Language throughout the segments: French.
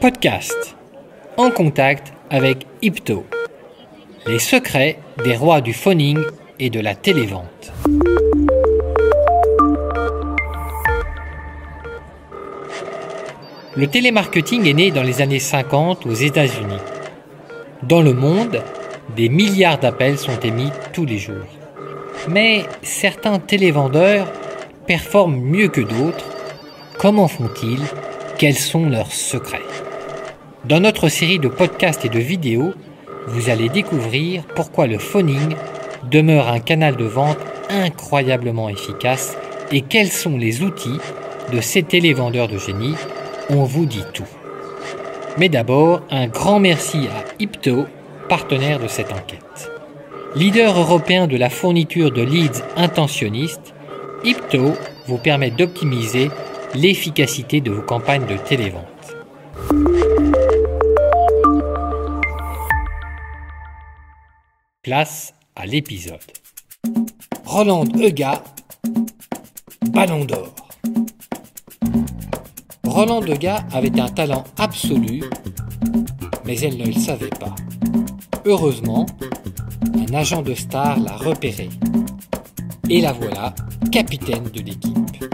Podcast. En contact avec Ipto. Les secrets des rois du phoning et de la télévente. Le télémarketing est né dans les années 50 aux États-Unis. Dans le monde, des milliards d'appels sont émis tous les jours. Mais certains télévendeurs performent mieux que d'autres. Comment font-ils ? Quels sont leurs secrets ? Dans notre série de podcasts et de vidéos, vous allez découvrir pourquoi le phoning demeure un canal de vente incroyablement efficace et quels sont les outils de ces télévendeurs de génie. On vous dit tout. Mais d'abord, un grand merci à Ipto, partenaire de cette enquête. Leader européen de la fourniture de leads intentionnistes, Ipto vous permet d'optimiser l'efficacité de vos campagnes de télévente. Place à l'épisode. Roland Degas, Ballon d'Or. Roland Degas avait un talent absolu, mais elle ne le savait pas. Heureusement, un agent de star l'a repéré. Et la voilà, capitaine de l'équipe.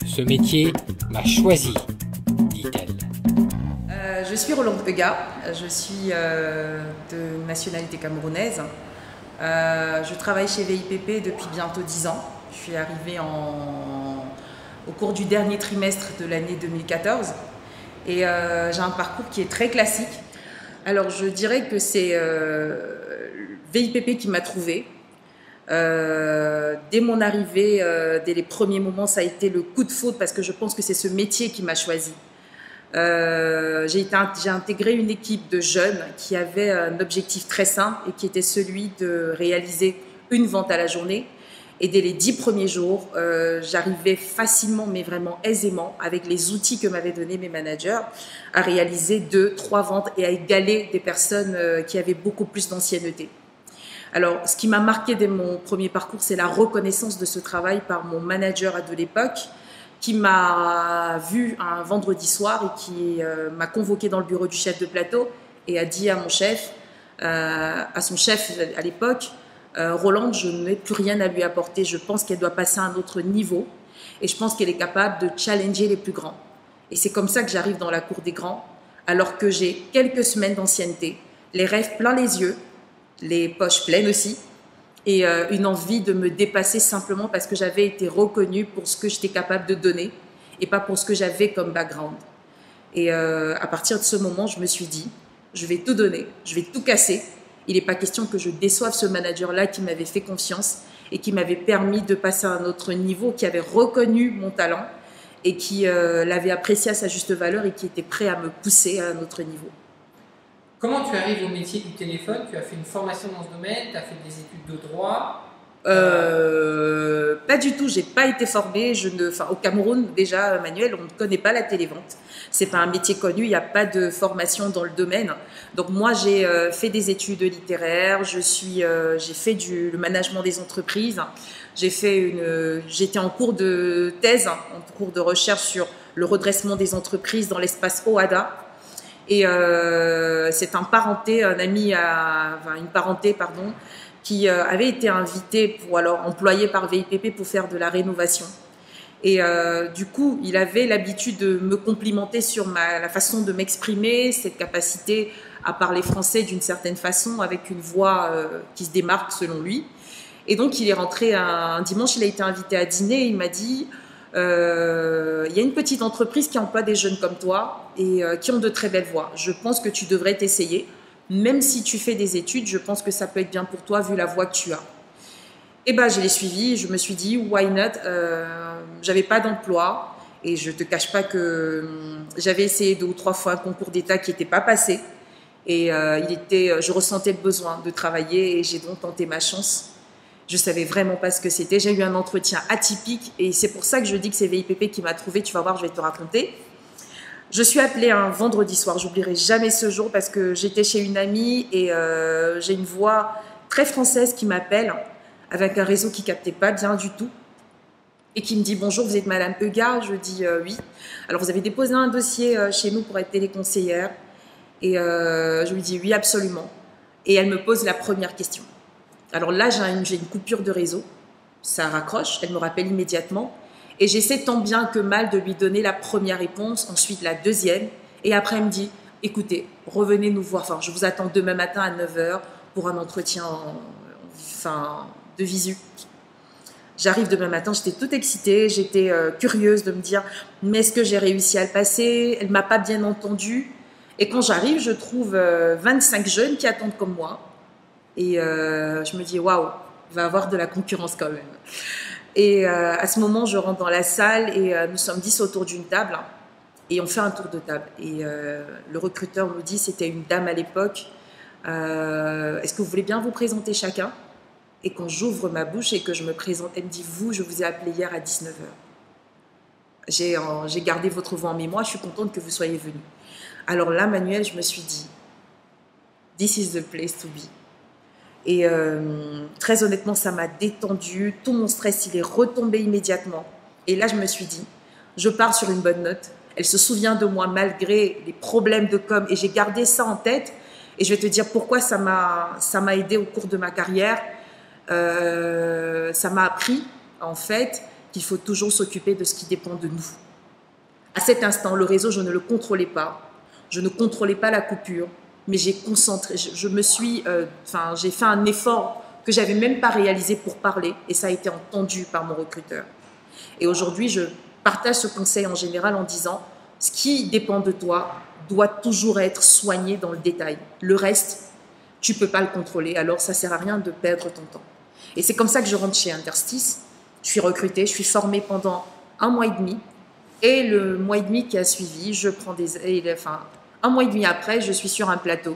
Ce métier m'a choisi, dit-elle. Je suis Roland Degas, je suis de nationalité camerounaise. Je travaille chez VIPP depuis bientôt 10 ans. Je suis arrivée au cours du dernier trimestre de l'année 2014 et j'ai un parcours qui est très classique. Alors je dirais que c'est VIPP qui m'a trouvée. Dès mon arrivée, dès les premiers moments, ça a été le coup de foudre parce que je pense que c'est ce métier qui m'a choisi. J'ai intégré une équipe de jeunes qui avaient un objectif très simple et qui était celui de réaliser une vente à la journée. Et dès les 10 premiers jours, j'arrivais facilement, mais vraiment aisément, avec les outils que m'avaient donnés mes managers, à réaliser 2, 3 ventes et à égaler des personnes qui avaient beaucoup plus d'ancienneté. Alors, ce qui m'a marqué dès mon premier parcours, c'est la reconnaissance de ce travail par mon manager de l'époque, qui m'a vu un vendredi soir et qui m'a convoqué dans le bureau du chef de plateau et a dit à mon chef, à son chef à l'époque, Roland, je n'ai plus rien à lui apporter, je pense qu'elle doit passer à un autre niveau et je pense qu'elle est capable de challenger les plus grands. Et c'est comme ça que j'arrive dans la cour des grands, alors que j'ai quelques semaines d'ancienneté, les rêves plein les yeux, les poches pleines aussi, et une envie de me dépasser simplement parce que j'avais été reconnue pour ce que j'étais capable de donner et pas pour ce que j'avais comme background. Et à partir de ce moment, je me suis dit, je vais tout donner, je vais tout casser. Il n'est pas question que je déçoive ce manager-là qui m'avait fait confiance et qui m'avait permis de passer à un autre niveau, qui avait reconnu mon talent et qui l'avait apprécié à sa juste valeur et qui était prêt à me pousser à un autre niveau. Comment tu arrives au métier du téléphone? Tu as fait une formation dans ce domaine, tu as fait des études de droit? Pas du tout, j'ai pas été formée. Au Cameroun, déjà, Manuel, on ne connaît pas la télévente. C'est pas un métier connu, il n'y a pas de formation dans le domaine. Donc moi, j'ai fait des études littéraires, j'ai fait le management des entreprises. J'étais en cours de thèse, en cours de recherche sur le redressement des entreprises dans l'espace OHADA. Et c'est une parenté, qui avait été invité employé par VIPP pour faire de la rénovation. Et du coup, il avait l'habitude de me complimenter sur la façon de m'exprimer, cette capacité à parler français d'une certaine façon, avec une voix qui se démarque selon lui. Et donc, il est rentré un dimanche, il a été invité à dîner et il m'a dit... il y a une petite entreprise qui emploie des jeunes comme toi et qui ont de très belles voix. Je pense que tu devrais t'essayer. Même si tu fais des études, je pense que ça peut être bien pour toi vu la voix que tu as. Et je l'ai suivi. Je me suis dit, why not? J'avais pas d'emploi et je te cache pas que j'avais essayé 2 ou 3 fois un concours d'État qui n'était pas passé. Et je ressentais le besoin de travailler et j'ai donc tenté ma chance. Je savais vraiment pas ce que c'était. J'ai eu un entretien atypique et c'est pour ça que je dis que c'est VIPP qui m'a trouvé. Tu vas voir, je vais te raconter. Je suis appelée un vendredi soir. J'oublierai jamais ce jour parce que j'étais chez une amie et j'ai une voix très française qui m'appelle avec un réseau qui captait pas bien du tout. et qui me dit « Bonjour, vous êtes Madame Eugard ?» Je dis « Oui. » Alors, vous avez déposé un dossier chez nous pour être téléconseillère. Et je lui dis « Oui, absolument. » Et elle me pose la première question. Alors là, j'ai une coupure de réseau. Ça raccroche, elle me rappelle immédiatement. Et j'essaie tant bien que mal de lui donner la première réponse, ensuite la deuxième. Et après, elle me dit « Écoutez, revenez nous voir. Enfin, je vous attends demain matin à 9 h pour un entretien de visu. » J'arrive demain matin, j'étais toute excitée, j'étais curieuse de me dire « Mais est-ce que j'ai réussi à le passer ?» Elle ne m'a pas bien entendue. Et quand j'arrive, je trouve 25 jeunes qui attendent comme moi. Et je me dis, waouh, il va y avoir de la concurrence quand même. Et à ce moment, je rentre dans la salle et nous sommes 10 autour d'une table. Et on fait un tour de table. Et le recruteur nous dit, c'était une dame à l'époque, est-ce que vous voulez bien vous présenter chacun? Et quand j'ouvre ma bouche et que je me présente, elle me dit, vous, je vous ai appelé hier à 19 h. J'ai gardé votre voix en mémoire, je suis contente que vous soyez venu. Alors là, Manuel, je me suis dit, this is the place to be. Et très honnêtement, ça m'a détendu. Tout mon stress, il est retombé immédiatement. Et là, je me suis dit, je pars sur une bonne note. Elle se souvient de moi malgré les problèmes de com. Et j'ai gardé ça en tête. Et je vais te dire pourquoi ça m'a aidé au cours de ma carrière. Ça m'a appris, en fait, qu'il faut toujours s'occuper de ce qui dépend de nous. À cet instant, le réseau, je ne le contrôlais pas. Je ne contrôlais pas la coupure, mais j'ai concentré. J'ai fait un effort que j'avais même pas réalisé pour parler, et ça a été entendu par mon recruteur. Et aujourd'hui, je partage ce conseil en général en disant, ce qui dépend de toi doit toujours être soigné dans le détail. Le reste, tu peux pas le contrôler, alors ça sert à rien de perdre ton temps. Et c'est comme ça que je rentre chez Interstice. Je suis recrutée, je suis formée pendant 1 mois et demi. Et le mois et demi qui a suivi, un mois et demi après, je suis sur un plateau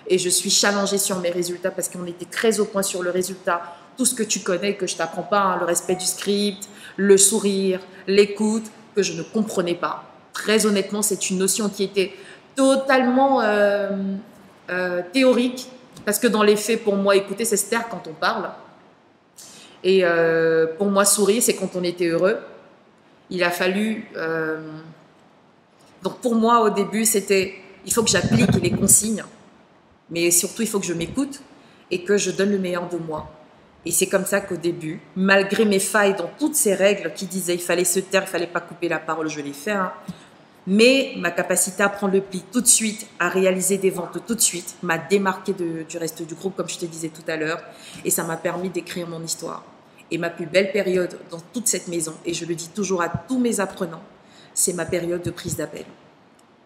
et je suis challengée sur mes résultats parce qu'on était très au point sur le résultat. Tout ce que tu connais, que je ne t'apprends pas, hein, le respect du script, le sourire, l'écoute, que je ne comprenais pas. Très honnêtement, c'est une notion qui était totalement théorique parce que dans les faits, pour moi, écouter, c'est se taire quand on parle. Et pour moi, sourire, c'est quand on était heureux. Il a fallu... Donc pour moi, au début, c'était il faut que j'applique les consignes, mais surtout, il faut que je m'écoute et que je donne le meilleur de moi. Et c'est comme ça qu'au début, malgré mes failles dans toutes ces règles qui disaient il fallait se taire, il fallait pas couper la parole, je l'ai fait, hein, mais ma capacité à prendre le pli tout de suite, à réaliser des ventes tout de suite, m'a démarqué du reste du groupe, comme je te disais tout à l'heure, et ça m'a permis d'écrire mon histoire. Et ma plus belle période dans toute cette maison, et je le dis toujours à tous mes apprenants, c'est ma période de prise d'appel.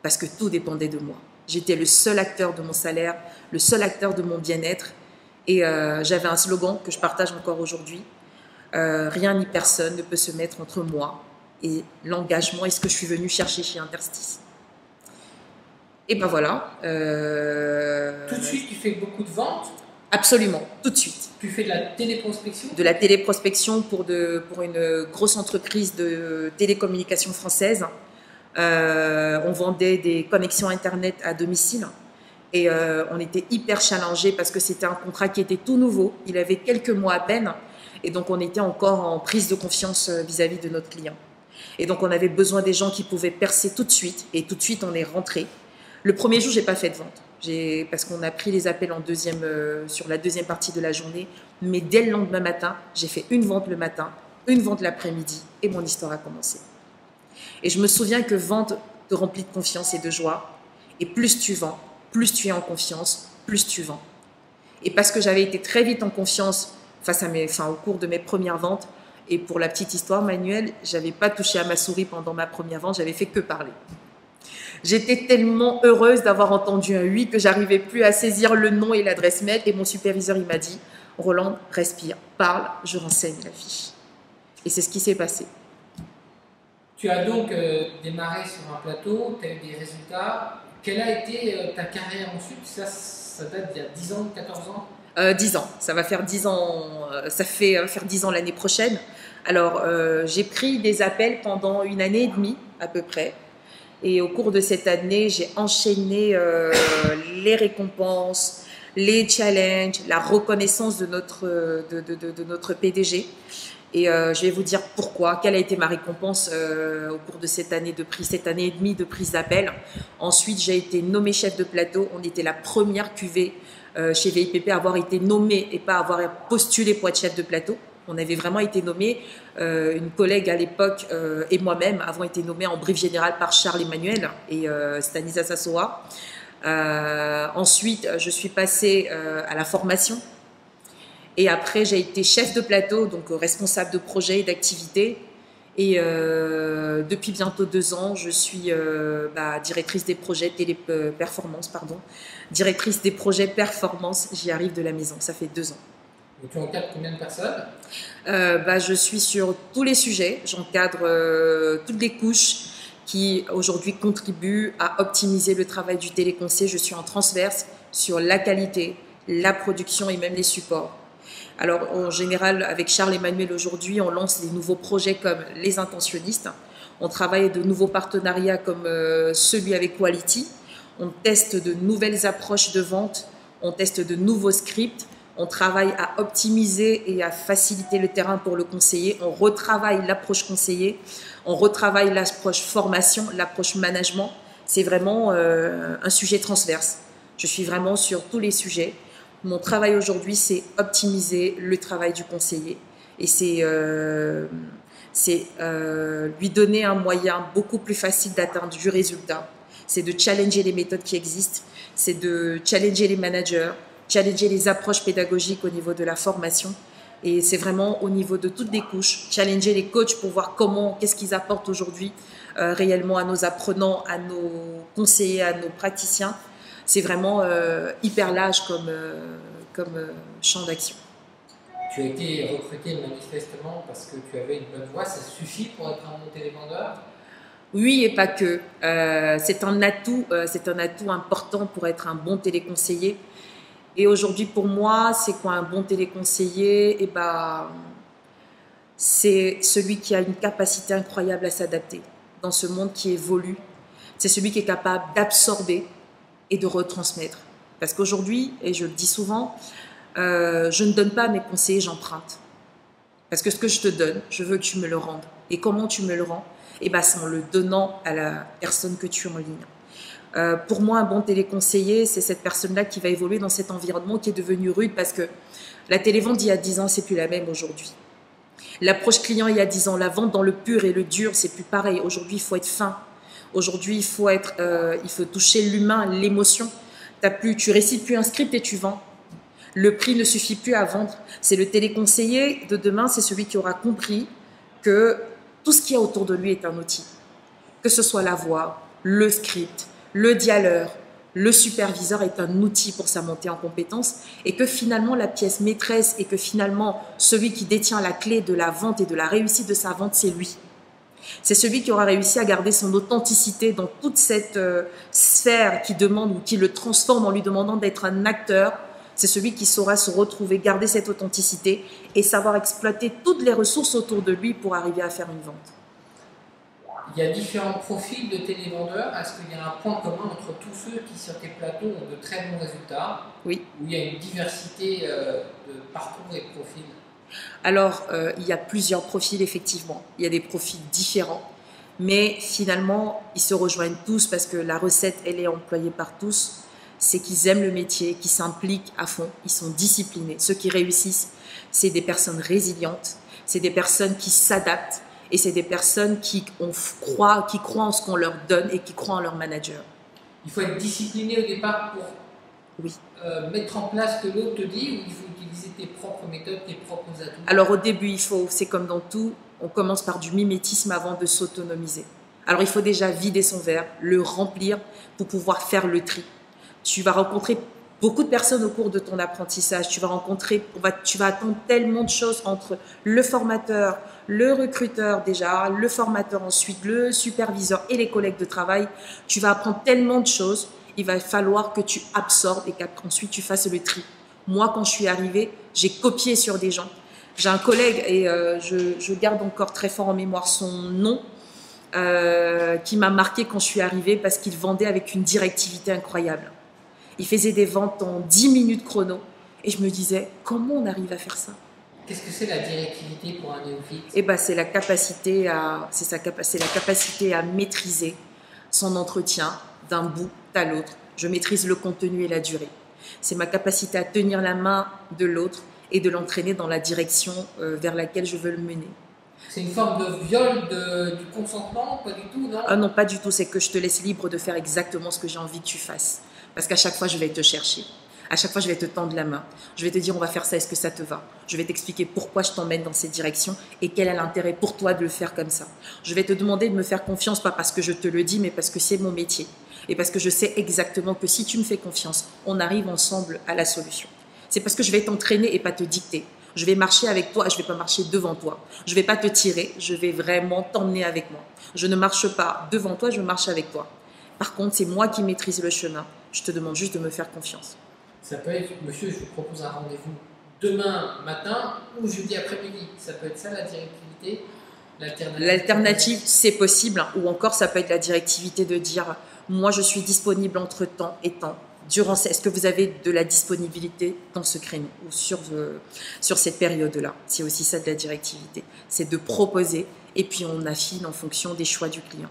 Parce que tout dépendait de moi. J'étais le seul acteur de mon salaire, le seul acteur de mon bien-être. Et j'avais un slogan que je partage encore aujourd'hui. Rien ni personne ne peut se mettre entre moi et l'engagement et ce que je suis venue chercher chez Interstice. Et ben voilà. Tout de suite, tu fais beaucoup de ventes? Absolument, tout de suite. Tu fais de la téléprospection? De la téléprospection pour une grosse entreprise de télécommunications française. On vendait des connexions Internet à domicile. Et on était hyper challengés parce que c'était un contrat qui était tout nouveau. Il avait quelques mois à peine. Et donc, on était encore en prise de confiance vis-à-vis de notre client. Et donc, on avait besoin des gens qui pouvaient percer tout de suite. Et tout de suite, on est rentré. Le premier jour, je n'ai pas fait de vente. Parce qu'on a pris les appels sur la deuxième partie de la journée. Mais dès le lendemain matin, j'ai fait une vente le matin, une vente l'après-midi. Et mon histoire a commencé. Et je me souviens que vente te remplit de confiance et de joie. Et plus tu vends, plus tu es en confiance, plus tu vends. Et parce que j'avais été très vite en confiance au cours de mes premières ventes, et pour la petite histoire, Manuel, je n'avais pas touché à ma souris pendant ma première vente, j'avais fait que parler. J'étais tellement heureuse d'avoir entendu un oui que j'arrivais plus à saisir le nom et l'adresse mail. Et mon superviseur, il m'a dit, Rolande, respire, parle, je renseigne la fiche. Et c'est ce qui s'est passé. Tu as donc démarré sur un plateau, tu as eu des résultats. Quelle a été ta carrière ensuite? Ça date d'il y a 10 ans, 14 ans 10 ans, ça va faire 10 ans, ça fait faire 10 ans l'année prochaine. Alors, j'ai pris des appels pendant 1 année et demie à peu près. Et au cours de cette année, j'ai enchaîné les récompenses, les challenges, la reconnaissance de notre PDG. Et je vais vous dire pourquoi, quelle a été ma récompense au cours de cette année et demie de prise d'appel. Ensuite, j'ai été nommée chef de plateau. On était la première cuvée chez VIPP à avoir été nommée et pas avoir postulé pour être chef de plateau. On avait vraiment été nommés. Une collègue à l'époque et moi-même avons été nommés en brief général par Charles Emmanuel et Stanislas Assoa. Ensuite, je suis passée à la formation. Et après, j'ai été chef de plateau, donc responsable de projet et d'activité. Et depuis bientôt 2 ans, je suis directrice des projets téléperformance, directrice des projets performance. J'y arrive de la maison, ça fait 2 ans. Et tu encadres combien de personnes? Je suis sur tous les sujets, j'encadre toutes les couches qui aujourd'hui contribuent à optimiser le travail du téléconseiller. Je suis en transverse sur la qualité, la production et même les supports. Alors, en général, avec Charles Emmanuel, aujourd'hui, on lance des nouveaux projets comme les intentionnistes. On travaille de nouveaux partenariats comme celui avec Quality. On teste de nouvelles approches de vente. On teste de nouveaux scripts. On travaille à optimiser et à faciliter le terrain pour le conseiller. On retravaille l'approche conseiller. On retravaille l'approche formation, l'approche management. C'est vraiment un sujet transverse. Je suis vraiment sur tous les sujets. Mon travail aujourd'hui, c'est optimiser le travail du conseiller et c'est lui donner un moyen beaucoup plus facile d'atteindre du résultat. C'est de challenger les méthodes qui existent, c'est de challenger les managers, challenger les approches pédagogiques au niveau de la formation et c'est vraiment au niveau de toutes les couches, challenger les coachs pour voir qu'est-ce qu'ils apportent aujourd'hui réellement à nos apprenants, à nos conseillers, à nos praticiens. C'est vraiment hyper large comme champ d'action. Tu as été recruté manifestement parce que tu avais une bonne voix. Ça suffit pour être un bon télévendeur? Oui et pas que. C'est un atout important pour être un bon téléconseiller. Et aujourd'hui, pour moi, c'est quoi un bon téléconseiller? C'est celui qui a une capacité incroyable à s'adapter dans ce monde qui évolue. C'est celui qui est capable d'absorber et de retransmettre. Parce qu'aujourd'hui, et je le dis souvent, je ne donne pas à mes conseillers, j'emprunte. Parce que ce que je te donne, je veux que tu me le rendes. Et comment tu me le rends? C'est en le donnant à la personne que tu es en ligne. Pour moi, un bon téléconseiller, c'est cette personne-là qui va évoluer dans cet environnement qui est devenu rude parce que la télévente d'il y a 10 ans, c'est plus la même aujourd'hui. L'approche client il y a 10 ans, la vente dans le pur et le dur, c'est plus pareil. Aujourd'hui, il faut être fin. Aujourd'hui, il faut toucher l'humain, l'émotion. Tu récites plus un script et tu vends. Le prix ne suffit plus à vendre. C'est le téléconseiller de demain, c'est celui qui aura compris que tout ce qu'il y a autour de lui est un outil. Que ce soit la voix, le script, le dialeur, le superviseur est un outil pour sa montée en compétence et que finalement la pièce maîtresse et que finalement celui qui détient la clé de la vente et de la réussite de sa vente, c'est lui. C'est celui qui aura réussi à garder son authenticité dans toute cette sphère qui demande ou qui le transforme en lui demandant d'être un acteur. C'est celui qui saura se retrouver, garder cette authenticité et savoir exploiter toutes les ressources autour de lui pour arriver à faire une vente. Il y a différents profils de télévendeurs. Est-ce qu'il y a un point commun entre tous ceux qui, sur tes plateaux, ont de très bons résultats? Oui. Où il y a une diversité de parcours et de profils? Alors, il y a plusieurs profils, effectivement. Il y a des profils différents. Mais finalement, ils se rejoignent tous parce que la recette, elle est employée par tous. C'est qu'ils aiment le métier, qu'ils s'impliquent à fond, ils sont disciplinés. Ceux qui réussissent, c'est des personnes résilientes, c'est des personnes qui s'adaptent et c'est des personnes qui croient en ce qu'on leur donne et qui croient en leur manager. Il faut être discipliné au départ pour mettre en place ce que l'autre te dit, ou il faut utiliser tes propres méthodes, tes propres atouts? Alors au début, c'est comme dans tout, on commence par du mimétisme avant de s'autonomiser. Alors il faut déjà vider son verre, le remplir pour pouvoir faire le tri. Tu vas rencontrer beaucoup de personnes au cours de ton apprentissage. Tu vas attendre tellement de choses entre le formateur, le recruteur déjà, le formateur ensuite, le superviseur et les collègues de travail. Tu vas apprendre tellement de choses. Il va falloir que tu absorbes et qu'ensuite tu fasses le tri. Moi, quand je suis arrivée, j'ai copié sur des gens. J'ai un collègue et je garde encore très fort en mémoire son nom qui m'a marqué quand je suis arrivée parce qu'il vendait avec une directivité incroyable. Il faisait des ventes en 10 minutes chrono. Et je me disais, comment on arrive à faire ça? Qu'est-ce que c'est la directivité pour un néophyte? Eh ben, c'est la capacité à maîtriser son entretien d'un bout à l'autre. Je maîtrise le contenu et la durée. C'est ma capacité à tenir la main de l'autre et de l'entraîner dans la direction vers laquelle je veux le mener. C'est une forme de viol du consentement? Pas du tout, non? Ah non, pas du tout. C'est que je te laisse libre de faire exactement ce que j'ai envie que tu fasses. Parce qu'à chaque fois, je vais te chercher. À chaque fois, je vais te tendre la main. Je vais te dire, on va faire ça, est-ce que ça te va? Je vais t'expliquer pourquoi je t'emmène dans cette direction et quel est l'intérêt pour toi de le faire comme ça. Je vais te demander de me faire confiance, pas parce que je te le dis, mais parce que c'est mon métier. Et parce que je sais exactement que si tu me fais confiance, on arrive ensemble à la solution. C'est parce que je vais t'entraîner et pas te dicter. Je vais marcher avec toi, je ne vais pas marcher devant toi. Je ne vais pas te tirer, je vais vraiment t'emmener avec moi. Je ne marche pas devant toi, je marche avec toi. Par contre, c'est moi qui maîtrise le chemin. Je te demande juste de me faire confiance. Ça peut être, monsieur, je vous propose un rendez-vous demain matin ou jeudi après-midi. Ça peut être ça la directivité? L'alternative, c'est possible. Ou encore, ça peut être la directivité de dire, moi, je suis disponible entre temps et temps. Est-ce que vous avez de la disponibilité dans ce créneau ou sur cette période-là? C'est aussi ça de la directivité. C'est de proposer et puis on affine en fonction des choix du client.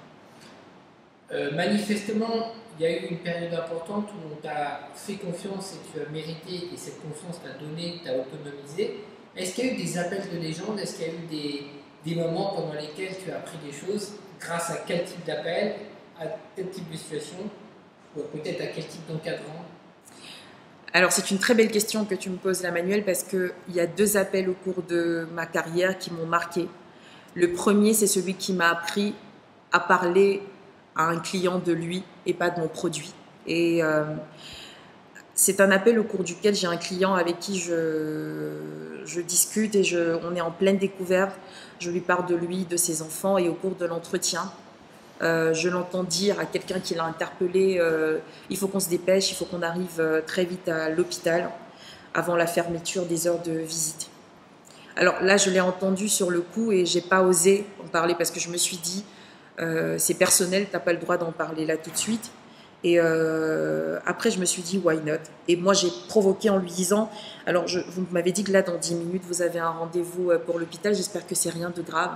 Manifestement, il y a eu une période importante où on t'a fait confiance et tu as mérité et cette confiance t'a donné, t'a autonomisé. Est-ce qu'il y a eu des appels de légende? Est-ce qu'il y a eu des moments pendant lesquels tu as appris des choses? Grâce à quel type d'appel? À quel type de situation? Ou peut-être à quel type d'encadrant? Alors, c'est une très belle question que tu me poses là, Manuel, parce qu'il y a 2 appels au cours de ma carrière qui m'ont marqué. Le premier, c'est celui qui m'a appris à parler à un client de lui et pas de mon produit. Et c'est un appel au cours duquel j'ai un client avec qui je discute et on est en pleine découverte. Je lui parle de lui, de ses enfants et au cours de l'entretien, je l'entends dire à quelqu'un qui l'a interpellé, il faut qu'on se dépêche, il faut qu'on arrive très vite à l'hôpital avant la fermeture des heures de visite. Alors là, je l'ai entendu sur le coup et j'ai pas osé en parler parce que je me suis dit, c'est personnel, t'as pas le droit d'en parler là tout de suite. Et après, je me suis dit, why not? Et moi, j'ai provoqué en lui disant, alors vous m'avez dit que là, dans 10 minutes, vous avez un rendez-vous pour l'hôpital, j'espère que c'est rien de grave.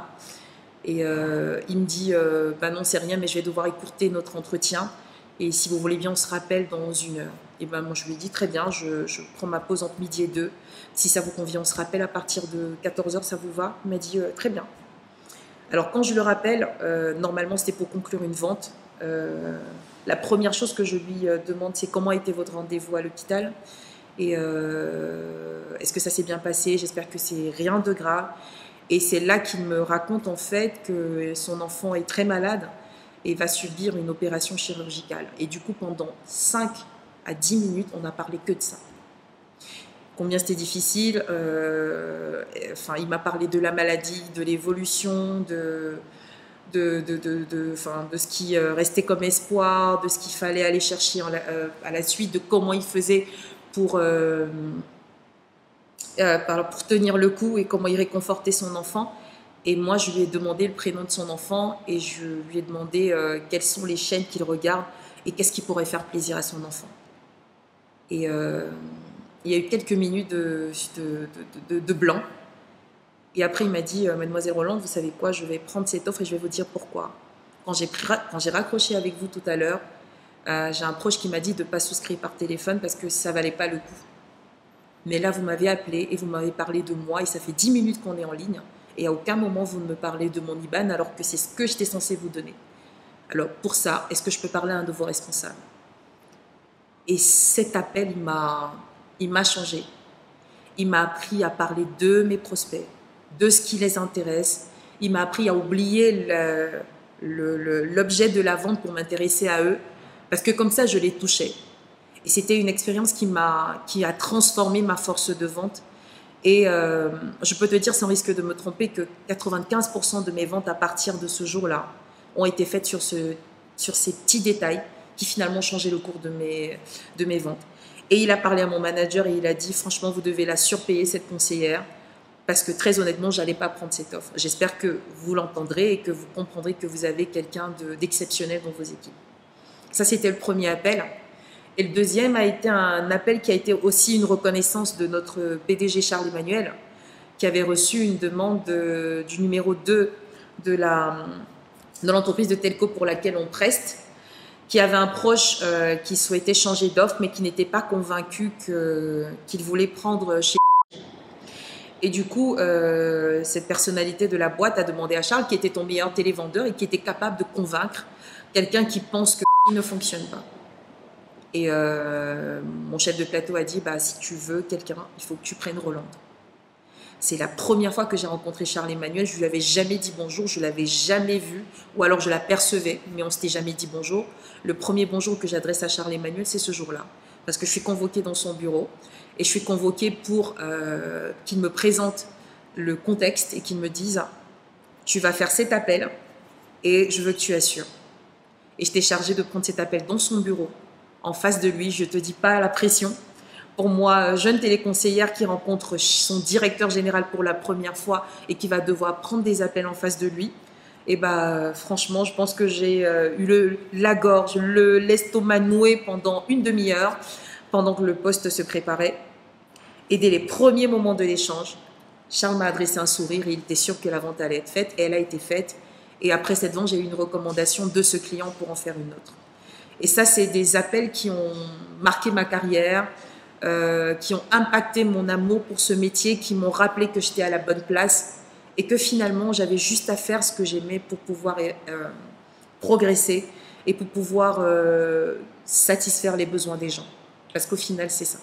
Et il me dit, bah non, c'est rien, mais je vais devoir écourter notre entretien. Et si vous voulez bien, on se rappelle dans 1 heure. Et ben moi, je lui ai dit, très bien, je prends ma pause entre midi et 2. Si ça vous convient, on se rappelle à partir de 14 heures, ça vous va? Il m'a dit, très bien. Alors, quand je le rappelle, normalement, c'était pour conclure une vente. La première chose que je lui demande, c'est comment était votre rendez-vous à l'hôpital? Et est-ce que ça s'est bien passé? J'espère que c'est rien de grave. Et c'est là qu'il me raconte en fait que son enfant est très malade et va subir une opération chirurgicale. Et du coup, pendant 5 à 10 minutes, on n'a parlé que de ça. Combien c'était difficile. Il m'a parlé de la maladie, de l'évolution, de ce qui restait comme espoir, de ce qu'il fallait aller chercher à la suite, de comment il faisait pour tenir le coup et comment il réconfortait son enfant. Et moi, je lui ai demandé le prénom de son enfant et je lui ai demandé quelles sont les chaînes qu'il regarde et qu'est-ce qui pourrait faire plaisir à son enfant. Et il y a eu quelques minutes de blanc. Et après, il m'a dit, Mademoiselle Rolande, vous savez quoi, je vais prendre cette offre et je vais vous dire pourquoi. Quand j'ai raccroché avec vous tout à l'heure, j'ai un proche qui m'a dit de ne pas souscrire par téléphone parce que ça ne valait pas le coup. Mais là, vous m'avez appelé et vous m'avez parlé de moi et ça fait 10 minutes qu'on est en ligne et à aucun moment vous ne me parlez de mon IBAN alors que c'est ce que j'étais censée vous donner. Alors, pour ça, est-ce que je peux parler à un de vos responsables? Et cet appel, il m'a changé. Il m'a appris à parler de mes prospects, de ce qui les intéresse. Il m'a appris à oublier l'objet de la vente pour m'intéresser à eux parce que comme ça, je les touchais. Et c'était une expérience qui a transformé ma force de vente. Et je peux te dire, sans risque de me tromper, que 95% de mes ventes à partir de ce jour-là ont été faites sur ces petits détails qui finalement changeaient le cours de mes ventes. Et il a parlé à mon manager et il a dit, franchement, vous devez la surpayer, cette conseillère, parce que très honnêtement, je n'allais pas prendre cette offre. J'espère que vous l'entendrez et que vous comprendrez que vous avez quelqu'un d'exceptionnel dans vos équipes. Ça, c'était le premier appel. Et le deuxième a été un appel qui a été aussi une reconnaissance de notre PDG Charles Emmanuel, qui avait reçu une demande du numéro 2 de l'entreprise de telco pour laquelle on preste, qui avait un proche qui souhaitait changer d'offre, mais qui n'était pas convaincu qu'il voulait prendre chez. Et du coup, cette personnalité de la boîte a demandé à Charles, qui était ton meilleur télévendeur et qui était capable de convaincre quelqu'un qui pense que ne fonctionne pas. Et mon chef de plateau a dit, si tu veux quelqu'un, il faut que tu prennes Rolande. C'est la première fois que j'ai rencontré Charles-Emmanuel. Je ne lui avais jamais dit bonjour, je ne l'avais jamais vu, ou alors je l'apercevais, mais on ne s'était jamais dit bonjour. Le premier bonjour que j'adresse à Charles-Emmanuel, c'est ce jour-là, parce que je suis convoquée dans son bureau, et je suis convoquée pour qu'il me présente le contexte et qu'il me dise « Tu vas faire cet appel et je veux que tu assures ». Et j'étais chargée de prendre cet appel dans son bureau, en face de lui. Je ne te dis pas la pression. Pour moi, jeune téléconseillère qui rencontre son directeur général pour la première fois et qui va devoir prendre des appels en face de lui, et franchement, je pense que j'ai eu la gorge, l'estomac noué pendant une demi-heure, pendant que le poste se préparait. Et dès les premiers moments de l'échange, Charles m'a adressé un sourire et il était sûr que la vente allait être faite, et elle a été faite. Et après cette vente, j'ai eu une recommandation de ce client pour en faire une autre. Et ça, c'est des appels qui ont marqué ma carrière, qui ont impacté mon amour pour ce métier, qui m'ont rappelé que j'étais à la bonne place et que finalement, j'avais juste à faire ce que j'aimais pour pouvoir progresser et pour pouvoir satisfaire les besoins des gens. Parce qu'au final, c'est ça.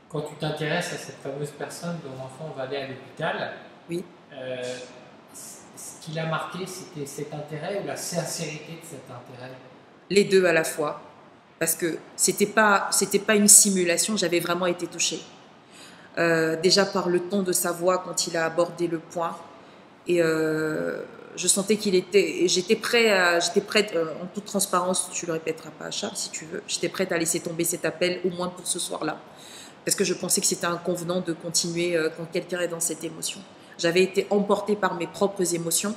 Quand tu t'intéresses à cette fameuse personne dont l'enfant va aller à l'hôpital, oui. Ce qui l'a marqué, c'était cet intérêt ou la sincérité de cet intérêt? Les deux à la fois. Parce que c'était pas une simulation, j'avais vraiment été touchée. Déjà par le ton de sa voix quand il a abordé le point. Et je sentais j'étais prête, en toute transparence, tu le répéteras pas à Charles si tu veux, j'étais prête à laisser tomber cet appel, au moins pour ce soir-là. Parce que je pensais que c'était inconvenant de continuer quand quelqu'un est dans cette émotion. J'avais été emportée par mes propres émotions.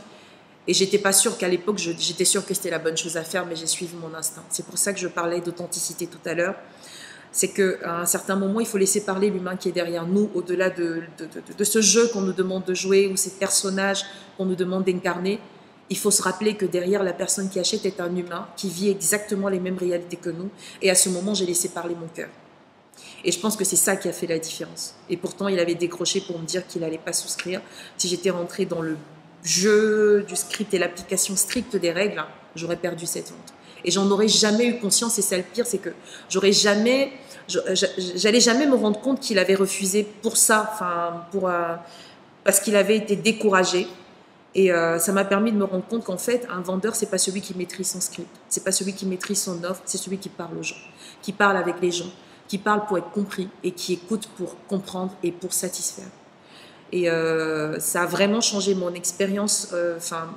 Et j'étais pas sûre qu'à l'époque, j'étais sûre que c'était la bonne chose à faire, mais j'ai suivi mon instinct. C'est pour ça que je parlais d'authenticité tout à l'heure. C'est qu'à un certain moment, il faut laisser parler l'humain qui est derrière nous, au-delà de ce jeu qu'on nous demande de jouer ou ces personnages qu'on nous demande d'incarner. Il faut se rappeler que derrière la personne qui achète est un humain qui vit exactement les mêmes réalités que nous. Et à ce moment, j'ai laissé parler mon cœur. Et je pense que c'est ça qui a fait la différence. Et pourtant, il avait décroché pour me dire qu'il n'allait pas souscrire. Si j'étais rentrée dans le jeu du script et l'application stricte des règles, j'aurais perdu cette vente. Et j'en aurais jamais eu conscience, et ça le pire, c'est que j'allais jamais me rendre compte qu'il avait refusé pour ça, parce qu'il avait été découragé. Et ça m'a permis de me rendre compte qu'en fait, un vendeur, c'est pas celui qui maîtrise son script, c'est pas celui qui maîtrise son offre, c'est celui qui parle aux gens, qui parle avec les gens, qui parle pour être compris et qui écoute pour comprendre et pour satisfaire. Et ça a vraiment changé mon expérience,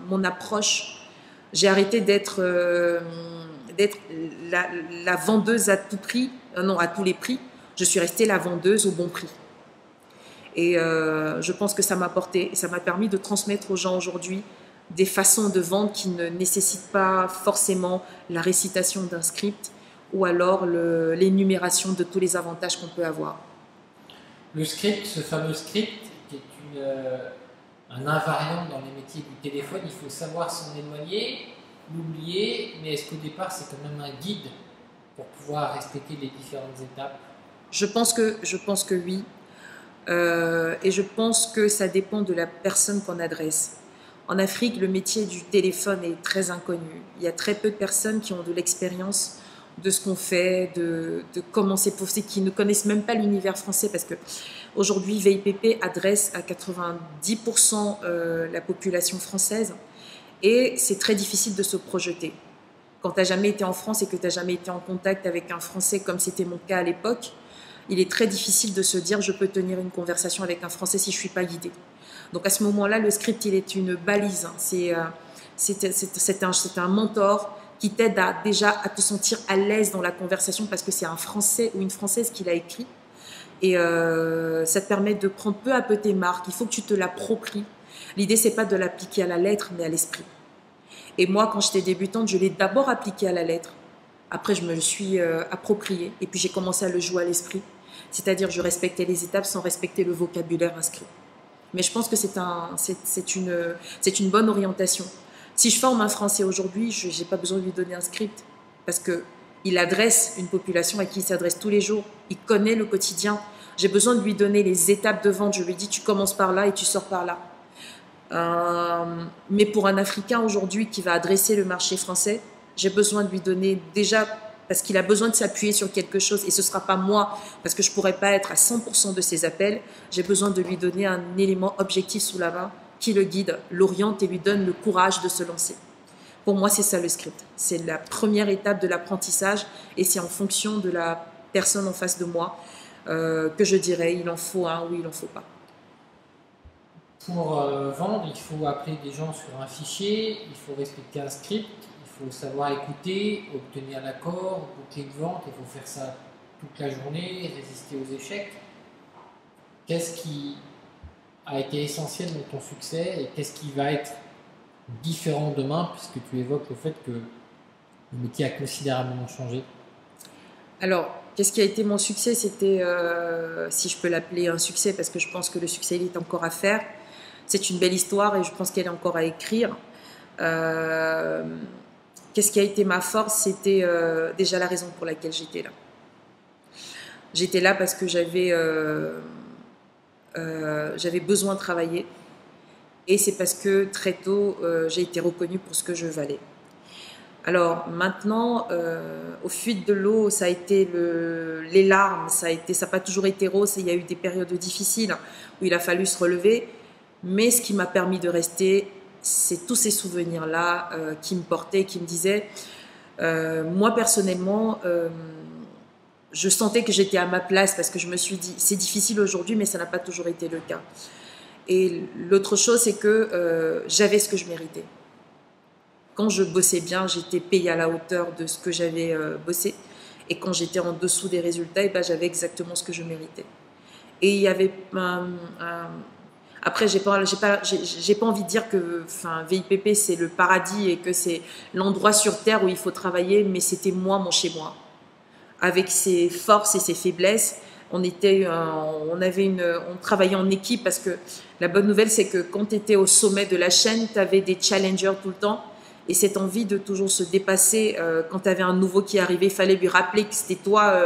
mon approche. J'ai arrêté d'être la vendeuse à tout prix, non, à tous les prix. Je suis restée la vendeuse au bon prix. Et je pense que ça m'a apporté, ça m'a permis de transmettre aux gens aujourd'hui des façons de vendre qui ne nécessitent pas forcément la récitation d'un script ou alors l'énumération de tous les avantages qu'on peut avoir. Le script, ce fameux script, qui est un invariant dans les métiers du téléphone, il faut savoir s'en éloigner, l'oublier, mais est-ce qu'au départ c'est quand même un guide pour pouvoir respecter les différentes étapes? Je pense que oui, et je pense que ça dépend de la personne qu'on adresse. En Afrique, le métier du téléphone est très inconnu. Il y a très peu de personnes qui ont de l'expérience de ce qu'on fait, de comment c'est possible, qui ne connaissent même pas l'univers français, parce que aujourd'hui, VIPP adresse à 90% la population française, et c'est très difficile de se projeter. Quand tu n'as jamais été en France et que tu n'as jamais été en contact avec un Français, comme c'était mon cas à l'époque, il est très difficile de se dire je peux tenir une conversation avec un Français si je ne suis pas guidée. Donc à ce moment-là, le script, il est une balise. C'est un mentor qui t'aide déjà à te sentir à l'aise dans la conversation parce que c'est un Français ou une Française qui l'a écrit. Et ça te permet de prendre peu à peu tes marques. Il faut que tu te l'appropries. L'idée, c'est pas de l'appliquer à la lettre, mais à l'esprit. Et moi, quand j'étais débutante, je l'ai d'abord appliqué à la lettre. Après, je me le suis approprié. Et puis, j'ai commencé à le jouer à l'esprit. C'est-à-dire, je respectais les étapes sans respecter le vocabulaire inscrit. Mais je pense que c'est une bonne orientation. Si je forme un Français aujourd'hui, je n'ai pas besoin de lui donner un script parce qu'il adresse une population à qui il s'adresse tous les jours. Il connaît le quotidien. J'ai besoin de lui donner les étapes de vente. Je lui dis, tu commences par là et tu sors par là. Mais pour un Africain aujourd'hui qui va adresser le marché français, j'ai besoin de lui donner déjà, parce qu'il a besoin de s'appuyer sur quelque chose, et ce ne sera pas moi, parce que je ne pourrai pas être à 100% de ses appels, j'ai besoin de lui donner un élément objectif sous la main qui le guide, l'oriente et lui donne le courage de se lancer. Pour moi, c'est ça le script. C'est la première étape de l'apprentissage, et c'est en fonction de la personne en face de moi que je dirais il en faut un ou il n'en faut pas. Pour vendre, il faut appeler des gens sur un fichier, il faut respecter un script, il faut savoir écouter, obtenir l'accord, boucler une vente, il faut faire ça toute la journée, résister aux échecs. Qu'est-ce qui a été essentiel dans ton succès et qu'est-ce qui va être différent demain, puisque tu évoques le fait que le métier a considérablement changé? Alors, qu'est-ce qui a été mon succès? C'était, si je peux l'appeler un succès, parce que je pense que le succès, il est encore à faire. C'est une belle histoire et je pense qu'elle est encore à écrire. Qu'est-ce qui a été ma force? C'était déjà la raison pour laquelle j'étais là. J'étais là parce que j'avais besoin de travailler. Et c'est parce que très tôt, j'ai été reconnue pour ce que je valais. Alors maintenant, au fil de l'eau, ça a été les larmes, ça n'a pas toujours été rose, il y a eu des périodes difficiles où il a fallu se relever. Mais ce qui m'a permis de rester, c'est tous ces souvenirs-là qui me portaient, qui me disaient, moi personnellement, je sentais que j'étais à ma place parce que je me suis dit, c'est difficile aujourd'hui, mais ça n'a pas toujours été le cas. Et l'autre chose, c'est que j'avais ce que je méritais. Quand je bossais bien, j'étais payée à la hauteur de ce que j'avais bossé. Et quand j'étais en dessous des résultats, eh ben, j'avais exactement ce que je méritais. Et il y avait après, j'ai pas envie de dire que VIPP, c'est le paradis et que c'est l'endroit sur Terre où il faut travailler, mais c'était moi, mon chez-moi. Avec ses forces et ses faiblesses, on travaillait en équipe parce que la bonne nouvelle, c'est que quand tu étais au sommet de la chaîne, tu avais des challengers tout le temps. Et cette envie de toujours se dépasser, quand tu avais un nouveau qui arrivait, il fallait lui rappeler que c'était toi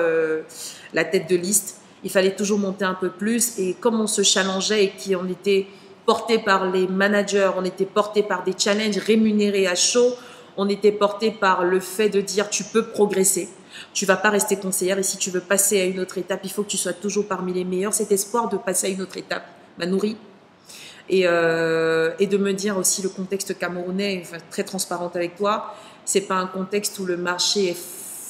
la tête de liste. Il fallait toujours monter un peu plus. Et comme on se challengeait et qu'on était porté par les managers, on était porté par des challenges rémunérés à chaud, on était porté par le fait de dire tu peux progresser. Tu ne vas pas rester conseillère et si tu veux passer à une autre étape, il faut que tu sois toujours parmi les meilleurs. Cet espoir de passer à une autre étape m'a nourri. Et de me dire aussi le contexte camerounais, très transparente avec toi, c'est pas un contexte où le marché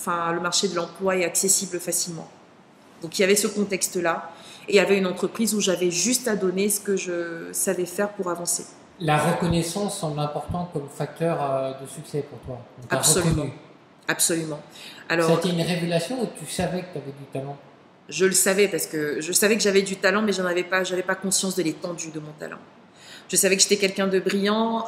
de l'emploi est accessible facilement. Donc il y avait ce contexte-là et il y avait une entreprise où j'avais juste à donner ce que je savais faire pour avancer. La reconnaissance semble importante comme facteur de succès pour toi. Absolument. Absolument. Alors, ça a été une révélation ou tu savais que tu avais du talent? Je le savais parce que je savais que j'avais du talent, mais j'avais pas conscience de l'étendue de mon talent. Je savais que j'étais quelqu'un de brillant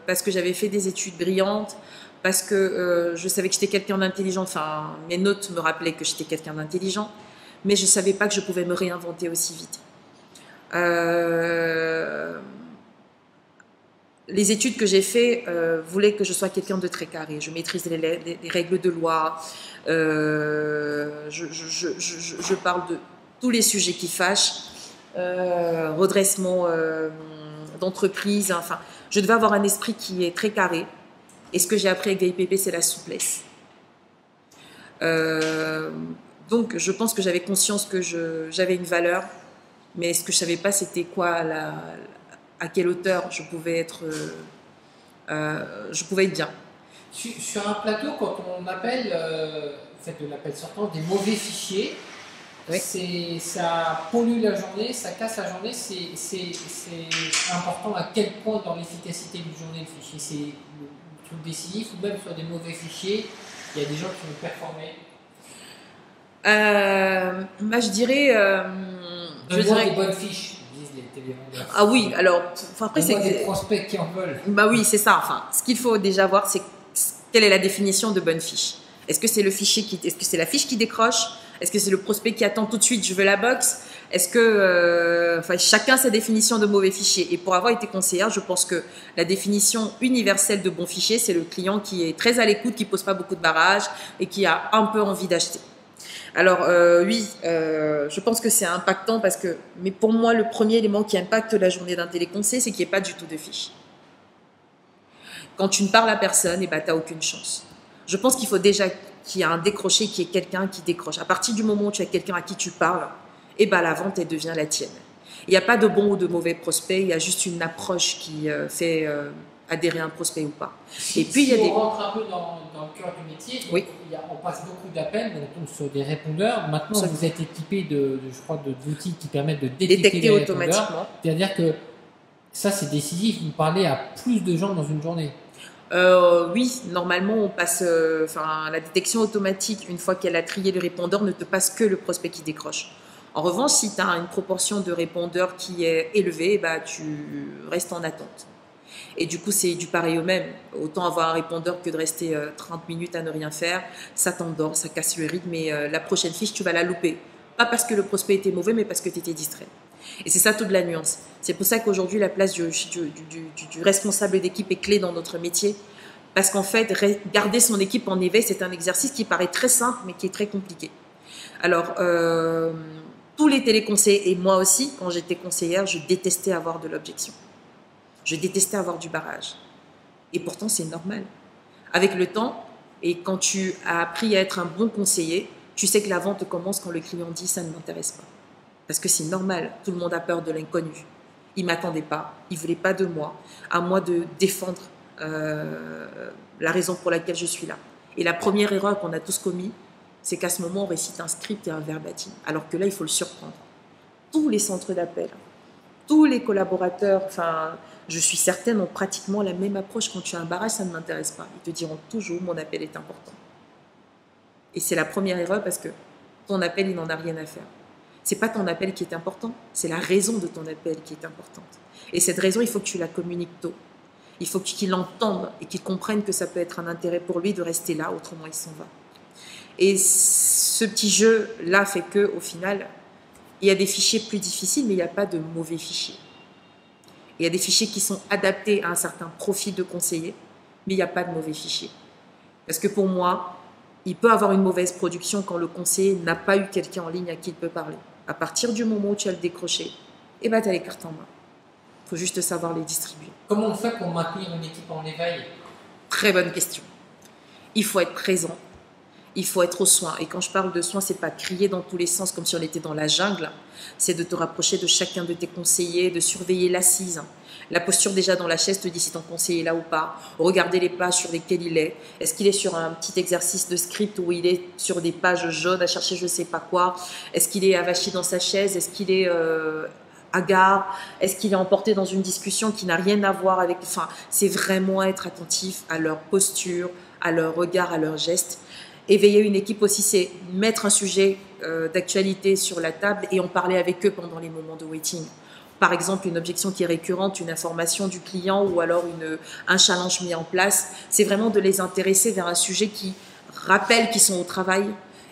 parce que j'avais fait des études brillantes, parce que je savais que j'étais quelqu'un d'intelligent. Enfin, mes notes me rappelaient que j'étais quelqu'un d'intelligent, mais je savais pas que je pouvais me réinventer aussi vite. Les études que j'ai faites voulaient que je sois quelqu'un de très carré. Je maîtrise les règles de loi. Je parle de tous les sujets qui fâchent. Redressement d'entreprise. Enfin, je devais avoir un esprit qui est très carré. Et ce que j'ai appris avec VIPP, c'est la souplesse. Donc, je pense que j'avais conscience que j'avais une valeur. Mais ce que je ne savais pas, c'était quoi à quelle hauteur je pouvais être bien. Sur un plateau, quand on appelle, faites de l'appel sortant, des mauvais fichiers, oui. Ça pollue la journée, ça casse la journée. C'est important à quel point dans l'efficacité d'une journée le fichier, c'est le truc décisif, ou même sur des mauvais fichiers, il y a des gens qui vont performer. Je dirais des bonnes fiches. Ah oui, alors après c'est des prospects qui en veulent. Bah oui, c'est ça. Enfin, ce qu'il faut déjà voir, c'est quelle est la définition de bonne fiche. Est-ce que c'est la fiche qui décroche? Est-ce que c'est le prospect qui attend tout de suite, je veux la box? Est-ce que, enfin, chacun sa définition de mauvais fichier. Et pour avoir été conseillère, je pense que la définition universelle de bon fichier, c'est le client qui est très à l'écoute, qui pose pas beaucoup de barrages et qui a un peu envie d'acheter. Alors oui, je pense que c'est impactant parce que, mais pour moi, le premier élément qui impacte la journée d'un téléconseil, c'est qu'il n'y ait pas du tout de fiche. Quand tu ne parles à personne, eh ben, tu n'as aucune chance. Je pense qu'il faut déjà qu'il y ait un décroché, qu'il y ait quelqu'un qui décroche. À partir du moment où tu as quelqu'un à qui tu parles, eh ben, la vente, elle devient la tienne. Il n'y a pas de bon ou de mauvais prospect, il y a juste une approche qui fait adhérer un prospect ou pas. Et puis, il y a on rentre un peu dans le cœur du métier, oui. On passe beaucoup d'appels, on tombe sur des répondeurs. Maintenant, vous êtes équipé d'outils qui permettent de détecter les automatiquement. C'est-à-dire que ça, c'est décisif. Vous parlez à plus de gens dans une journée. Oui, normalement, on passe. La détection automatique, une fois qu'elle a trié le répondeur, ne te passe que le prospect qui décroche. En revanche, si tu as une proportion de répondeurs qui est élevée, bah, tu restes en attente. Et du coup, c'est du pareil au même. Autant avoir un répondeur que de rester 30 minutes à ne rien faire. Ça t'endort, ça casse le rythme. Et la prochaine fiche, tu vas la louper. Pas parce que le prospect était mauvais, mais parce que tu étais distrait. Et c'est ça toute la nuance. C'est pour ça qu'aujourd'hui, la place du responsable d'équipe est clé dans notre métier. Parce qu'en fait, garder son équipe en éveil, c'est un exercice qui paraît très simple, mais qui est très compliqué. Alors, tous les téléconseillers, et moi aussi, quand j'étais conseillère, je détestais avoir de l'objection. Je détestais avoir du barrage. Et pourtant, c'est normal. Avec le temps, et quand tu as appris à être un bon conseiller, tu sais que la vente commence quand le client dit « ça ne m'intéresse pas ». Parce que c'est normal, tout le monde a peur de l'inconnu. Il ne m'attendait pas, il ne voulait pas de moi, à moi de défendre la raison pour laquelle je suis là. Et la première erreur qu'on a tous commis, c'est qu'à ce moment, on récite un script et un verbatim. Alors que là, il faut le surprendre. Tous les centres d'appel, tous les collaborateurs, enfin, je suis certaine, ont pratiquement la même approche. Quand tu as un barrage, ça ne m'intéresse pas. Ils te diront toujours, mon appel est important. Et c'est la première erreur parce que ton appel, il n'en a rien à faire. C'est pas ton appel qui est important, c'est la raison de ton appel qui est importante. Et cette raison, il faut que tu la communiques tôt. Il faut qu'il l'entende et qu'il comprenne que ça peut être un intérêt pour lui de rester là, autrement il s'en va. Et ce petit jeu-là fait qu'au final, il y a des fichiers plus difficiles, mais il n'y a pas de mauvais fichiers. Il y a des fichiers qui sont adaptés à un certain profil de conseiller, mais il n'y a pas de mauvais fichiers. Parce que pour moi, il peut avoir une mauvaise production quand le conseiller n'a pas eu quelqu'un en ligne à qui il peut parler. À partir du moment où tu as le décroché, eh ben, tu as les cartes en main. Il faut juste savoir les distribuer. Comment on fait pour maintenir une équipe en éveil? Très bonne question. Il faut être présent. Il faut être au soin. Et quand je parle de soin, c'est pas de crier dans tous les sens comme si on était dans la jungle. C'est de te rapprocher de chacun de tes conseillers, de surveiller l'assise. La posture déjà dans la chaise te dit si ton conseiller est là ou pas. Regarder les pages sur lesquelles il est. Est-ce qu'il est sur un petit exercice de script ou il est sur des pages jaunes à chercher je sais pas quoi? Est-ce qu'il est avachi dans sa chaise? Est-ce qu'il est hagard? Est-ce qu'il est emporté dans une discussion qui n'a rien à voir avec... Enfin, c'est vraiment être attentif à leur posture, à leur regard, à leurs gestes. Éveiller une équipe aussi, c'est mettre un sujet d'actualité sur la table et en parler avec eux pendant les moments de waiting. Par exemple, une objection qui est récurrente, une information du client ou alors un challenge mis en place. C'est vraiment de les intéresser vers un sujet qui rappelle qu'ils sont au travail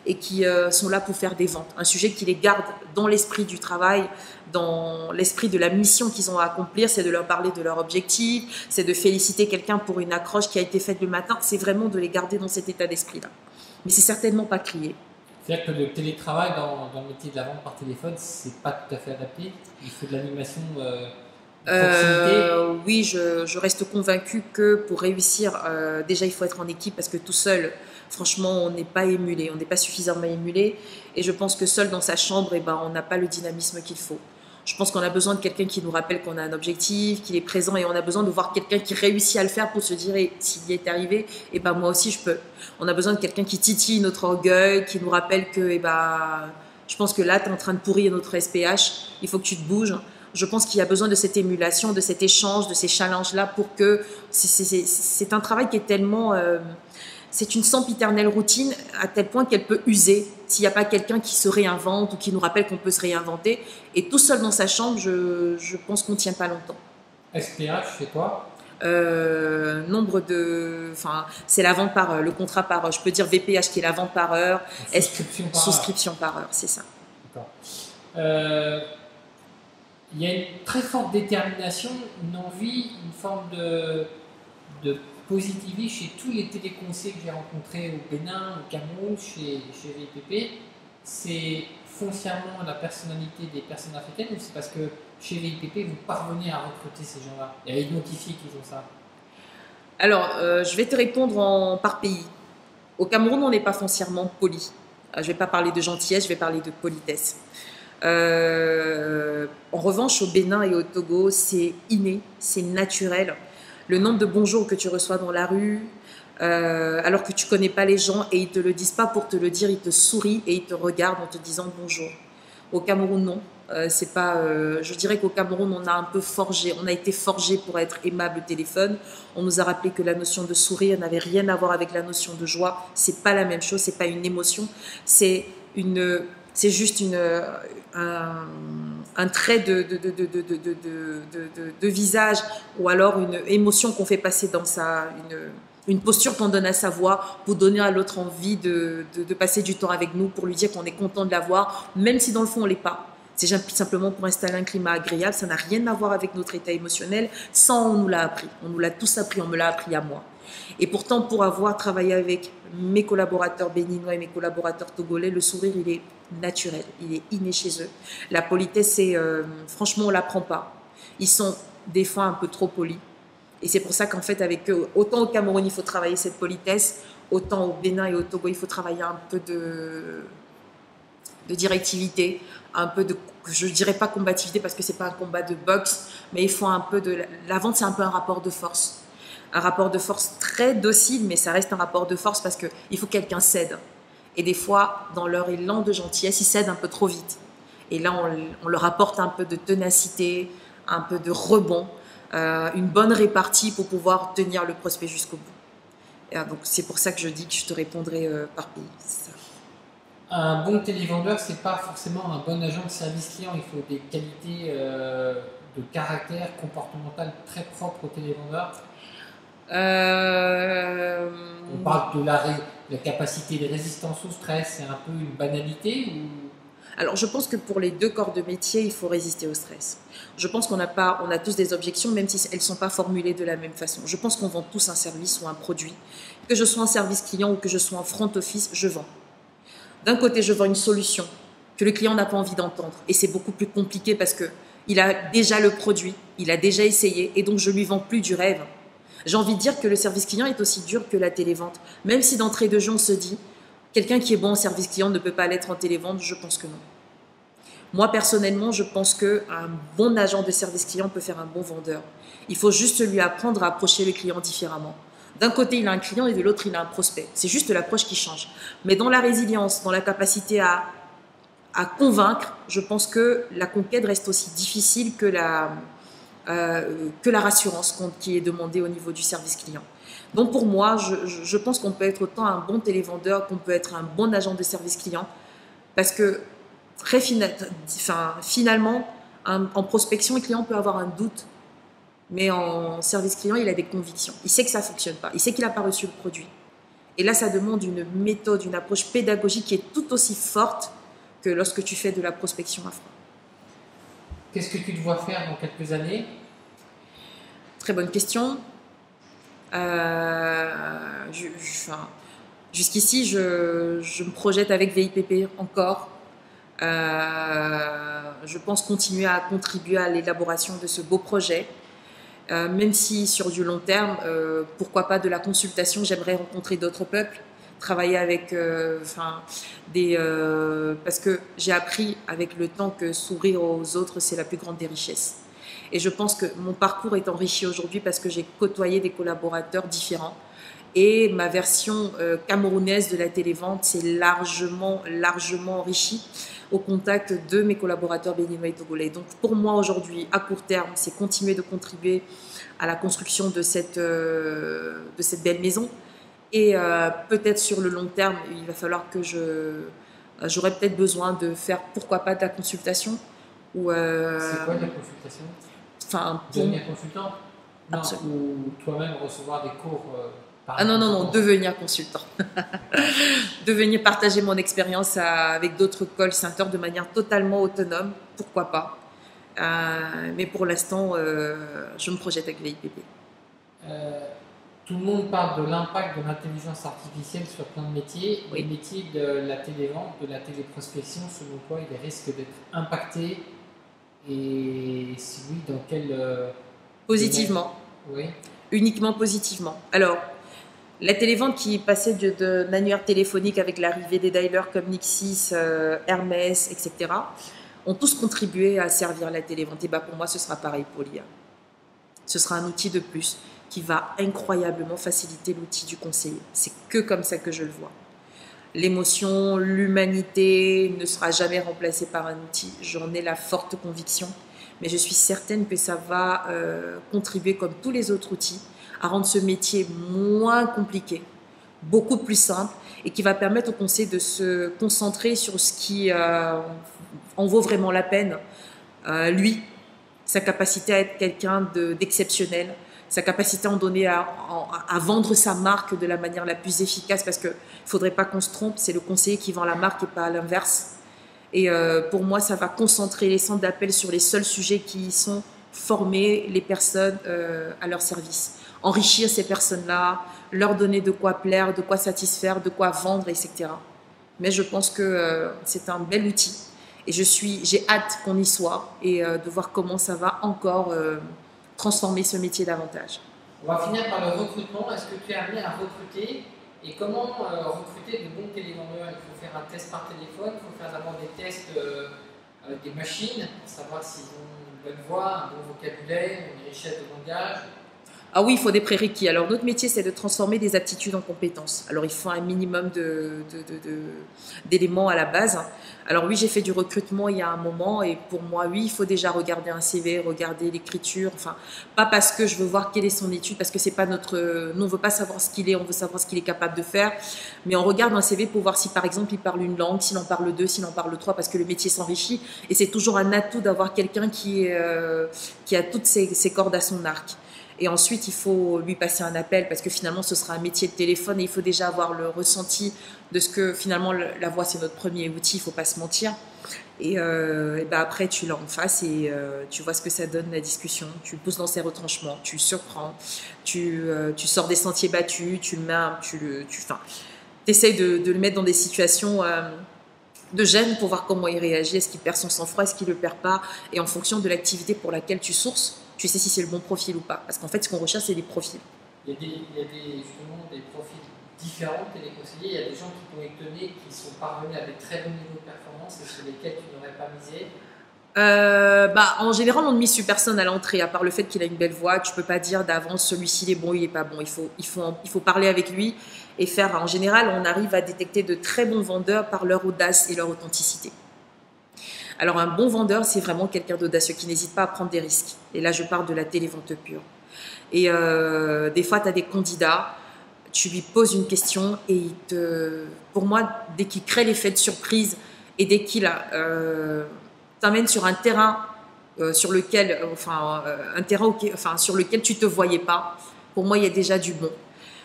et qui sont là pour faire des ventes. Un sujet qui les garde dans l'esprit du travail, dans l'esprit de la mission qu'ils ont à accomplir, c'est de leur parler de leur objectif, c'est de féliciter quelqu'un pour une accroche qui a été faite le matin. C'est vraiment de les garder dans cet état d'esprit-là. Mais c'est certainement pas crier. C'est-à-dire que le télétravail dans le métier de la vente par téléphone, c'est pas tout à fait adapté. Il faut de l'animation proximité. Oui, je reste convaincue que pour réussir, déjà il faut être en équipe parce que tout seul, franchement, on n'est pas émulé, on n'est pas suffisamment émulé. Et je pense que seul dans sa chambre, eh ben, on n'a pas le dynamisme qu'il faut. Je pense qu'on a besoin de quelqu'un qui nous rappelle qu'on a un objectif, qu'il est présent, et on a besoin de voir quelqu'un qui réussit à le faire pour se dire s'il y est arrivé, et ben moi aussi je peux. On a besoin de quelqu'un qui titille notre orgueil, qui nous rappelle que je pense que là tu es en train de pourrir notre SPH, il faut que tu te bouges. Je pense qu'il y a besoin de cette émulation, de cet échange, de ces challenges-là pour que c'est un travail qui est tellement... c'est une sempiternelle routine à tel point qu'elle peut user s'il n'y a pas quelqu'un qui se réinvente ou qui nous rappelle qu'on peut se réinventer. Et tout seul dans sa chambre, je pense qu'on ne tient pas longtemps. SPH, c'est quoi? Nombre de... Enfin, c'est la vente par heure, le contrat par heure. Je peux dire VPH qui est la vente par heure. Souscription par heure. Souscription par heure, c'est ça. D'accord. Il y a une très forte détermination, une envie, une forme de positivisme chez tous les téléconseillers que j'ai rencontrés au Bénin, au Cameroun, chez VIPP. C'est foncièrement la personnalité des personnes africaines ou c'est parce que chez VIPP, vous parvenez à recruter ces gens-là et à identifier qu'ils ont ça? Alors, je vais te répondre par pays. Au Cameroun, on n'est pas foncièrement poli. Je ne vais pas parler de gentillesse, je vais parler de politesse. En revanche, au Bénin et au Togo, c'est inné, c'est naturel. Le nombre de bonjours que tu reçois dans la rue, alors que tu connais pas les gens et ils te le disent pas pour te le dire, ils te sourient et ils te regardent en te disant bonjour. Au Cameroun, non. C'est pas, je dirais qu'au Cameroun, on a un peu forgé, on a été forgé pour être aimable au téléphone. On nous a rappelé que la notion de sourire n'avait rien à voir avec la notion de joie. C'est pas la même chose, c'est pas une émotion, c'est juste un trait de visage ou alors une émotion qu'on fait passer dans une posture qu'on donne à sa voix pour donner à l'autre envie de passer du temps avec nous, pour lui dire qu'on est content de la voir, même si dans le fond on l'est pas. C'est simplement pour installer un climat agréable, ça n'a rien à voir avec notre état émotionnel, ça on nous l'a appris, on nous l'a tous appris, on me l'a appris à moi. Et pourtant, pour avoir travaillé avec mes collaborateurs béninois et mes collaborateurs togolais, le sourire, il est naturel, il est inné chez eux. La politesse, franchement, on ne l'apprend pas. Ils sont des fois un peu trop polis. Et c'est pour ça qu'en fait, avec eux, autant au Cameroun, il faut travailler cette politesse, autant au Bénin et au Togo, il faut travailler un peu de directivité, un peu de, je ne dirais pas combativité parce que ce n'est pas un combat de boxe, mais il faut un peu de... La vente, c'est un peu un rapport de force. Un rapport de force très docile, mais ça reste un rapport de force parce qu'il faut que quelqu'un cède. Et des fois, dans leur élan de gentillesse, ils cèdent un peu trop vite. Et là, on leur apporte un peu de ténacité, un peu de rebond, une bonne répartie pour pouvoir tenir le prospect jusqu'au bout. Et donc, c'est pour ça que je dis que je te répondrai par pays. C'est ça. Un bon télévendeur, c'est pas forcément un bon agent de service client. Il faut des qualités de caractère comportemental très propres au télévendeur. On parle de la capacité de résistance au stress, c'est un peu une banalité ou... Alors, je pense que pour les deux corps de métier, il faut résister au stress. Je pense on a tous des objections, même si elles ne sont pas formulées de la même façon. Je pense qu'on vend tous un service ou un produit. Que je sois en service client ou que je sois en front office, je vends. D'un côté, je vends une solution que le client n'a pas envie d'entendre. Et c'est beaucoup plus compliqué parce qu'il a déjà le produit, il a déjà essayé, et donc je ne lui vends plus du rêve. J'ai envie de dire que le service client est aussi dur que la télévente. Même si d'entrée de jeu, on se dit, quelqu'un qui est bon en service client ne peut pas l'être en télévente, je pense que non. Moi, personnellement, je pense qu'un bon agent de service client peut faire un bon vendeur. Il faut juste lui apprendre à approcher le client différemment. D'un côté, il a un client et de l'autre, il a un prospect. C'est juste l'approche qui change. Mais dans la résilience, dans la capacité à convaincre, je pense que la conquête reste aussi difficile que la rassurance qui est demandée au niveau du service client. Donc pour moi, je pense qu'on peut être autant un bon télévendeur qu'on peut être un bon agent de service client parce que finalement, en prospection, le client peut avoir un doute, mais en service client, il a des convictions. Il sait que ça ne fonctionne pas, il sait qu'il n'a pas reçu le produit. Et là, ça demande une méthode, une approche pédagogique qui est tout aussi forte que lorsque tu fais de la prospection à froid. Qu'est-ce que tu te vois faire dans quelques années? Très bonne question. Jusqu'ici, je me projette avec VIPP encore. Je pense continuer à contribuer à l'élaboration de ce beau projet. Même si sur du long terme, pourquoi pas de la consultation, j'aimerais rencontrer d'autres peuples, travailler avec parce que j'ai appris avec le temps que sourire aux autres, c'est la plus grande des richesses. Et je pense que mon parcours est enrichi aujourd'hui parce que j'ai côtoyé des collaborateurs différents. Et ma version camerounaise de la télévente s'est largement enrichie au contact de mes collaborateurs béninois et togolais. Donc pour moi aujourd'hui, à court terme, c'est continuer de contribuer à la construction de cette belle maison. Et peut-être sur le long terme, il va falloir que j'aurai peut-être besoin de faire, pourquoi pas, de la consultation. C'est quoi de la consultation? Devenir consultant? Non, ou toi-même recevoir des cours Ah non, non, non, devenir consultant. Devenir partager mon expérience avec d'autres call centers de manière totalement autonome, pourquoi pas. Mais pour l'instant, je me projette avec l'IPP. Tout le monde parle de l'impact de l'intelligence artificielle sur plein de métiers. Oui. Le métier de la télévente, de la téléprospection, selon toi, il risque d'être impacté. Et si oui, dans quel... Positivement. Oui. Uniquement positivement. Alors, la télévente qui passait d'un annuaire téléphonique avec l'arrivée des dialers comme Nixis, Hermès, etc., ont tous contribué à servir la télévente. Et bah pour moi, ce sera pareil pour l'IA. Ce sera un outil de plus qui va incroyablement faciliter l'outil du conseiller. C'est que comme ça que je le vois. L'émotion, l'humanité ne sera jamais remplacée par un outil. J'en ai la forte conviction. Mais je suis certaine que ça va contribuer, comme tous les autres outils, à rendre ce métier moins compliqué, beaucoup plus simple, et qui va permettre au conseiller de se concentrer sur ce qui en vaut vraiment la peine. Lui, sa capacité à être quelqu'un d'exceptionnel, sa capacité à en donner, à vendre sa marque de la manière la plus efficace, parce qu'il ne faudrait pas qu'on se trompe, c'est le conseiller qui vend la marque et pas l'inverse. Et pour moi, ça va concentrer les centres d'appel sur les seuls sujets qui sont former les personnes à leur service. Enrichir ces personnes-là, leur donner de quoi plaire, de quoi satisfaire, de quoi vendre, etc. Mais je pense que c'est un bel outil. Et j'ai hâte qu'on y soit et de voir comment ça va encore transformer ce métier davantage. On va finir par le recrutement. Est-ce que tu es amené à recruter? Et comment recruter de bons télévendeurs? Il faut faire un test par téléphone, il faut faire d'abord des tests avec des machines pour savoir s'ils ont une bonne voix, un bon vocabulaire, une richesse de langage. Ah oui, il faut des prérequis. Alors, notre métier, c'est de transformer des aptitudes en compétences. Alors, il faut un minimum d'éléments à la base. Alors oui, j'ai fait du recrutement il y a un moment et pour moi, oui, il faut déjà regarder un CV, regarder l'écriture. Enfin, pas parce que je veux voir quelle est son étude, parce que c'est pas notre... Nous, on veut pas savoir ce qu'il est, on veut savoir ce qu'il est capable de faire. Mais on regarde un CV pour voir si, par exemple, il parle une langue, s'il en parle deux, s'il en parle trois, parce que le métier s'enrichit. Et c'est toujours un atout d'avoir quelqu'un qui a toutes ses cordes à son arc. Et ensuite, il faut lui passer un appel parce que finalement, ce sera un métier de téléphone et il faut déjà avoir le ressenti de ce que finalement, la voix, c'est notre premier outil, il ne faut pas se mentir. Et ben après, tu l'as en face et tu vois ce que ça donne, la discussion. Tu le pousses dans ses retranchements, tu le surprends, tu sors des sentiers battus, tu le mets, essayes de le mettre dans des situations de gêne pour voir comment il réagit. Est-ce qu'il perd son sang-froid, est-ce qu'il ne le perd pas? Et en fonction de l'activité pour laquelle tu sources, tu sais si c'est le bon profil ou pas. Parce qu'en fait, ce qu'on recherche, c'est des profils. Il y a justement des profils différents téléconseillers. Il y a des gens qui t'ont étonné, qui sont parvenus à des très bons niveaux de performance et sur lesquels tu n'aurais pas misé. En général, on ne mise sur personne à l'entrée, à part le fait qu'il a une belle voix. Tu ne peux pas dire d'avance celui-ci il est bon, il n'est pas bon. Il faut parler avec lui et faire. En général, on arrive à détecter de très bons vendeurs par leur audace et leur authenticité. Alors un bon vendeur, c'est vraiment quelqu'un d'audacieux qui n'hésite pas à prendre des risques. Et là, je parle de la télévente pure. Et des fois, tu as des candidats, tu lui poses une question et pour moi, dès qu'il crée l'effet de surprise et dès qu'il t'amène sur un terrain sur lequel tu te voyais pas, pour moi, il y a déjà du bon.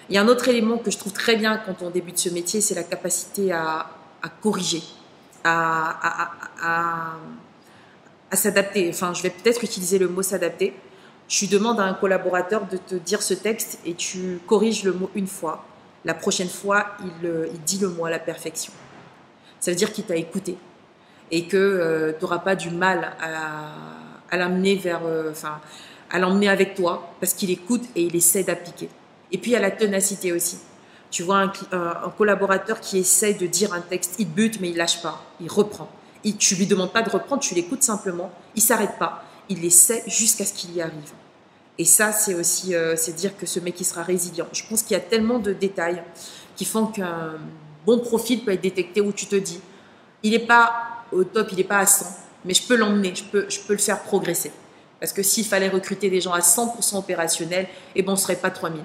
Il y a un autre élément que je trouve très bien quand on débute ce métier, c'est la capacité à corriger. À s'adapter. Enfin, je vais peut-être utiliser le mot s'adapter. Tu demandes à un collaborateur de te dire ce texte et tu corriges le mot une fois. La prochaine fois, il dit le mot à la perfection. Ça veut dire qu'il t'a écouté et que tu n'auras pas du mal à l'amener à l'emmener avec toi parce qu'il écoute et il essaie d'appliquer. Et puis, il y a la ténacité aussi. Tu vois un collaborateur qui essaye de dire un texte, il bute mais il lâche pas, il reprend. Tu lui demandes pas de reprendre, tu l'écoutes simplement, il s'arrête pas, il essaie jusqu'à ce qu'il y arrive. Et ça, c'est aussi c'est dire que ce mec il sera résilient. Je pense qu'il y a tellement de détails qui font qu'un bon profil peut être détecté où tu te dis, il n'est pas au top, il n'est pas à 100, mais je peux l'emmener, je peux le faire progresser. Parce que s'il fallait recruter des gens à 100% opérationnels, on ne serait pas 3000.